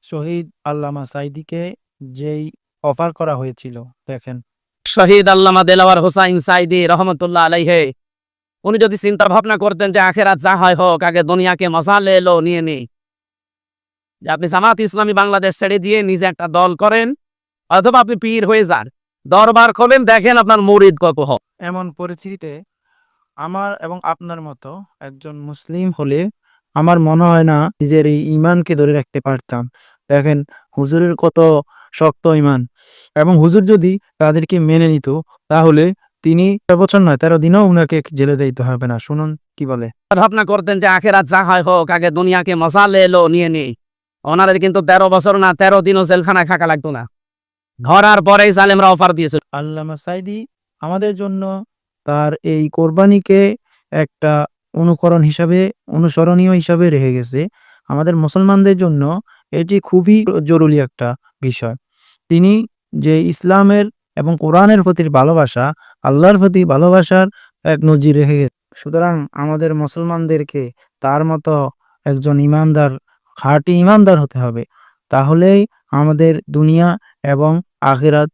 শহীদ আল্লামা সাঈদীকে যেই অফার করা হয়েছিল, দেখেন শহীদ আল্লামা দেলাওয়ার হোসাইন সাঈদী রহমতুল্লাহ আলাইহি উনি যদি চিন্তা ভাবনা করতেন যে আখেরাত যা হয় হোক, আগে দুনিয়াকে মজা লেলো নিয়ে নেই, যে আপনি জামাত ইসলামী বাংলাদেশ ছেড়ে দিয়ে নিজে একটা দল করেন, অথবা আপনি পীর হয়ে যান, দরবার খোলেন, দেখেন আপনার মুরিদ কত হোক। এমন পরিস্থিতিতে আমার এবং আপনার মতো একজন মুসলিম হলে আমার মনে হয় না নিজের এই ইমানকে ধরে রাখতে পারতাম। দেখেন হুজুরের কত শক্ত ইমান, এবং হুজুর যদি তাদেরকে মেনে নিত তাহলে তিনি ১৩ বছর নয় ১৩ দিনও উনাকে জেলে দিতে হবে না। শুনুন কি বলে। ভাবনা করতেন যে আখেরাত যা হয় হোক, আগে দুনিয়াকে মজা লেলো নিয়ে নেই, ওনাদের কিন্তু ১৩ বছর না ১৩ দিনও জেলখানায় থাকা লাগতো না, ধরার পরেই জালেমরা অফার দিয়েছিল। আল্লামা সাঈদী আমাদের জন্য তার এই কোরবানিকে একটা অনুসরণীয় হিসাবে রেখে গেছে। আমাদের মুসলমানদের জন্য এটি খুবই জরুরি একটা বিষয়। তিনি যে ইসলামের এবং কোরআনের প্রতি ভালোবাসা, আল্লাহর প্রতি ভালোবাসার এক নজির রেখে গেছে। সুতরাং আমাদের মুসলমানদেরকে তার মতো একজন ইমানদার, খাঁটি ইমানদার হতে হবে। তাহলেই আমাদের দুনিয়া এবং আখিরাত